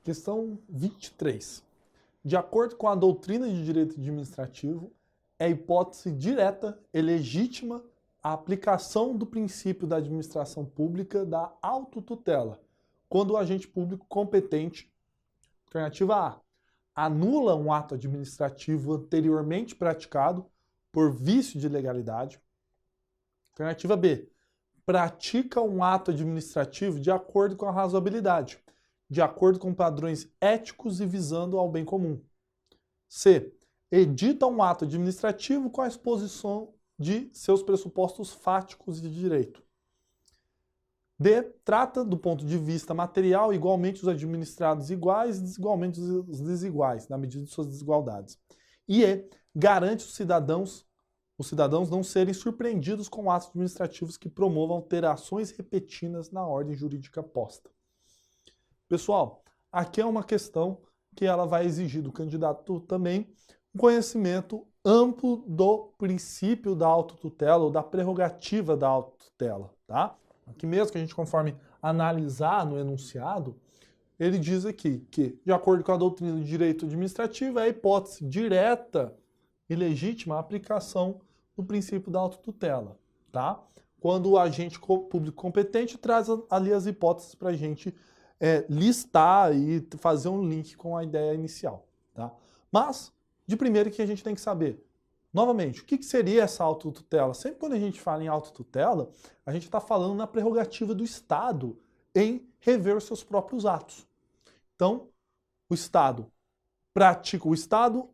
Questão 23. De acordo com a doutrina de direito administrativo, é hipótese direta e legítima a aplicação do princípio da administração pública da autotutela, quando o agente público competente, alternativa A, anula um ato administrativo anteriormente praticado por vício de legalidade. Alternativa B, pratica um ato administrativo de acordo com a razoabilidade, de acordo com padrões éticos e visando ao bem comum. C, edita um ato administrativo com a exposição de seus pressupostos fáticos de direito. D, trata do ponto de vista material igualmente os administrados iguais e desigualmente os desiguais, na medida de suas desigualdades. E E, garante os cidadãos não serem surpreendidos com atos administrativos que promovam alterações repetidas na ordem jurídica posta. Pessoal, aqui é uma questão que ela vai exigir do candidato também um conhecimento amplo do princípio da autotutela ou da prerrogativa da autotutela, tá? Aqui mesmo que a gente, conforme analisar no enunciado, ele diz aqui que, de acordo com a doutrina do direito administrativo, é a hipótese direta e legítima a aplicação do princípio da autotutela, tá? Quando o agente público competente traz ali as hipóteses para a gente listar e fazer um link com a ideia inicial, tá? Mas, de primeiro, que a gente tem que saber, novamente, o que seria essa autotutela? Sempre quando a gente fala em autotutela, a gente está falando na prerrogativa do Estado em rever os seus próprios atos. Então, o Estado pratica,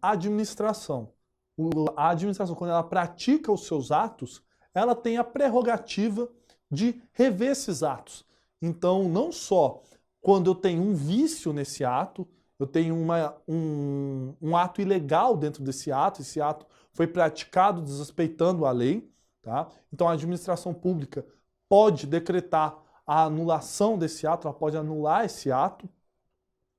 a administração. A administração, quando ela pratica os seus atos, ela tem a prerrogativa de rever esses atos. Então, não só quando eu tenho um vício nesse ato, eu tenho um ato ilegal dentro desse ato, esse ato foi praticado desrespeitando a lei, tá? Então a administração pública pode decretar a anulação desse ato, ela pode anular esse ato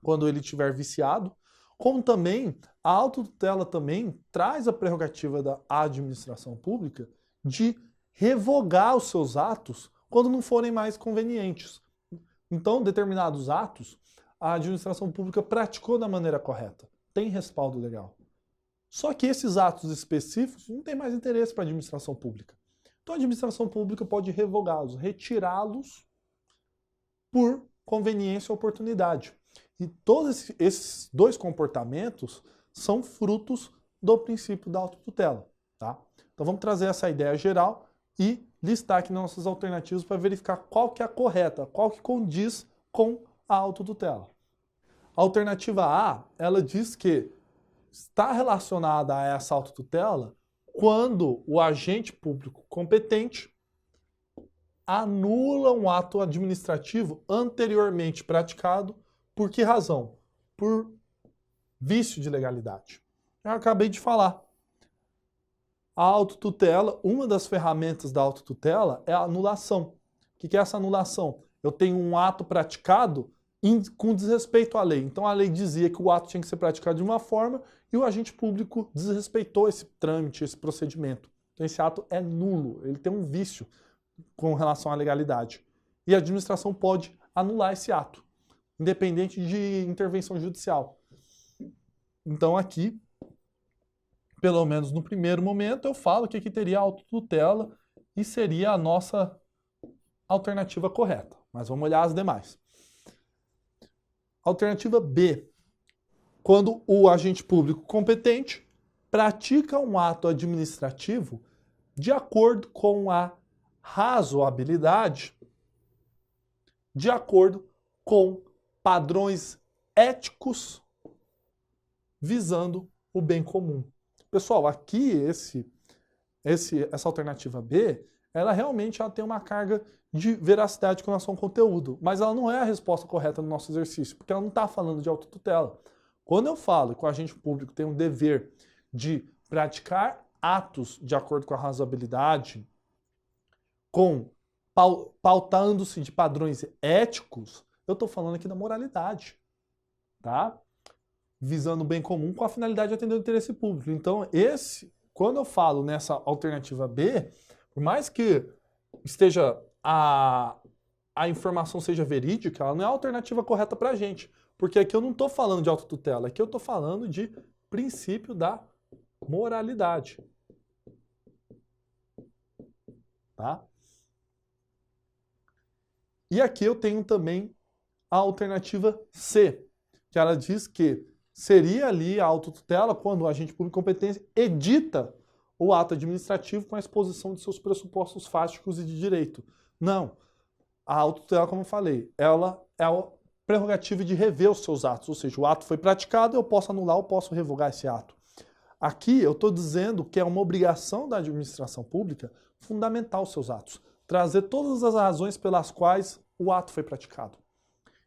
quando ele estiver viciado, como também a autotutela também traz a prerrogativa da administração pública de revogar os seus atos quando não forem mais convenientes. Então, determinados atos, a administração pública praticou da maneira correta, tem respaldo legal. Só que esses atos específicos não têm mais interesse para a administração pública. Então, a administração pública pode revogá-los, retirá-los por conveniência ou oportunidade. E todos esses dois comportamentos são frutos do princípio da autotutela, tá? Então, vamos trazer essa ideia geral e listar aqui nossas alternativas para verificar qual que é a correta, qual que condiz com a autotutela. A alternativa A, ela diz que está relacionada a essa autotutela quando o agente público competente anula um ato administrativo anteriormente praticado. Por que razão? Por vício de legalidade. Eu acabei de falar. A autotutela, uma das ferramentas da autotutela é a anulação. O que é essa anulação? Eu tenho um ato praticado com desrespeito à lei. Então a lei dizia que o ato tinha que ser praticado de uma forma e o agente público desrespeitou esse trâmite, esse procedimento. Então esse ato é nulo, ele tem um vício com relação à legalidade. E a administração pode anular esse ato, independente de intervenção judicial. Então aqui, pelo menos no primeiro momento, eu falo que aqui teria autotutela e seria a nossa alternativa correta. Mas vamos olhar as demais. Alternativa B. Quando o agente público competente pratica um ato administrativo de acordo com a razoabilidade, de acordo com padrões éticos visando o bem comum. Pessoal, aqui essa alternativa B, ela realmente tem uma carga de veracidade com relação ao conteúdo, mas ela não é a resposta correta no nosso exercício, porque ela não está falando de autotutela. Quando eu falo que o agente público tem um dever de praticar atos de acordo com a razoabilidade, pautando-se de padrões éticos, eu estou falando aqui da moralidade, tá? Visando o bem comum com a finalidade de atender o interesse público. Então, quando eu falo nessa alternativa B, por mais que a informação seja verídica, ela não é a alternativa correta para a gente. Porque aqui eu não estou falando de autotutela, aqui eu estou falando de princípio da moralidade. Tá? E aqui eu tenho também a alternativa C, que ela diz que seria ali a autotutela quando o agente público competente edita o ato administrativo com a exposição de seus pressupostos fáticos e de direito. Não. A autotutela, como eu falei, ela é a prerrogativa de rever os seus atos, ou seja, o ato foi praticado, eu posso anular ou posso revogar esse ato. Aqui eu estou dizendo que é uma obrigação da administração pública fundamentar os seus atos, trazer todas as razões pelas quais o ato foi praticado.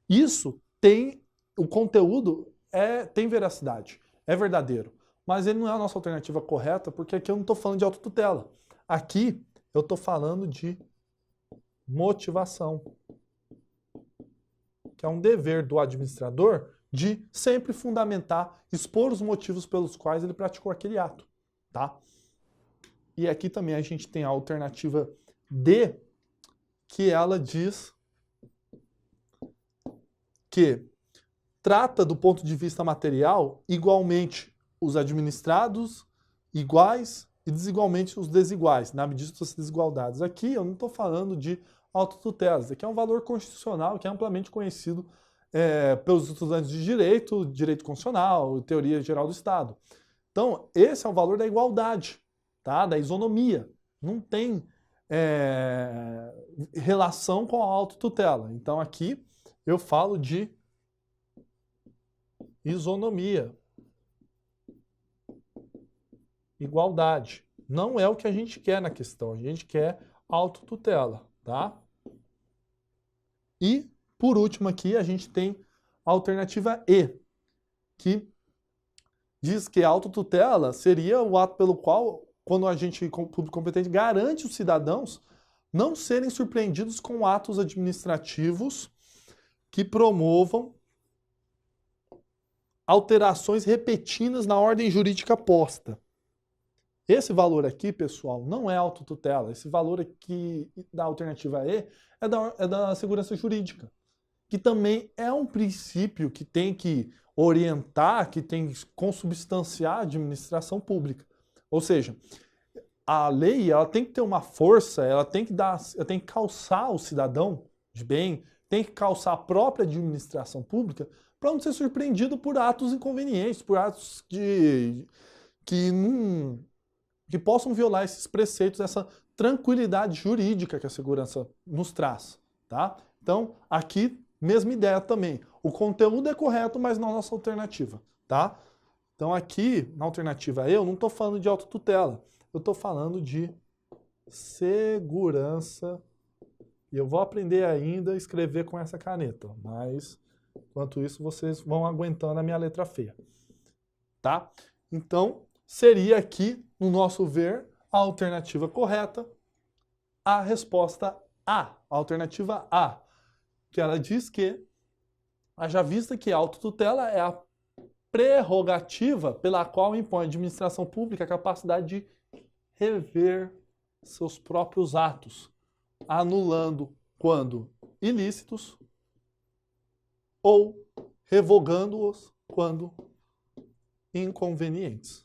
Isso tem, o conteúdo tem veracidade, é verdadeiro, mas ele não é a nossa alternativa correta, porque aqui eu não estou falando de autotutela. Aqui eu estou falando de motivação, que é um dever do administrador de sempre fundamentar, expor os motivos pelos quais ele praticou aquele ato, tá? E aqui também a gente tem a alternativa D, que ela diz que trata do ponto de vista material igualmente os administrados iguais e desigualmente os desiguais, na medida das desigualdades. Aqui eu não estou falando de autotutelas, aqui é um valor constitucional que é amplamente conhecido pelos estudantes de direito, direito constitucional, teoria geral do Estado. Então, esse é o valor da igualdade, tá? Da isonomia. Não tem relação com a autotutela. Então, aqui eu falo de isonomia. Igualdade. Não é o que a gente quer na questão, a gente quer autotutela, tá? E, por último aqui, a gente tem a alternativa E, que diz que a autotutela seria o ato pelo qual, quando o agente público competente garante os cidadãos não serem surpreendidos com atos administrativos que promovam alterações repetidas na ordem jurídica posta. Esse valor aqui, pessoal, não é autotutela. Esse valor aqui da alternativa E é da segurança jurídica, que também é um princípio que tem que orientar, que tem que consubstanciar a administração pública. Ou seja, a lei ela tem que ter uma força, ela tem que calçar o cidadão de bem, tem que calçar a própria administração pública para não ser surpreendido por atos inconvenientes, por atos que possam violar esses preceitos, essa tranquilidade jurídica que a segurança nos traz, tá? Então, aqui, mesma ideia também. O conteúdo é correto, mas não a nossa alternativa, tá? Então, aqui, na alternativa E, eu não estou falando de autotutela, eu estou falando de segurança. E eu vou aprender ainda a escrever com essa caneta, mas, enquanto isso, vocês vão aguentando a minha letra feia, tá? Então, seria aqui, no nosso ver, a alternativa correta, a resposta A, a alternativa A, que ela diz que, haja vista que a autotutela é a prerrogativa pela qual impõe a administração pública a capacidade de rever seus próprios atos, anulando quando ilícitos ou revogando-os quando inconvenientes.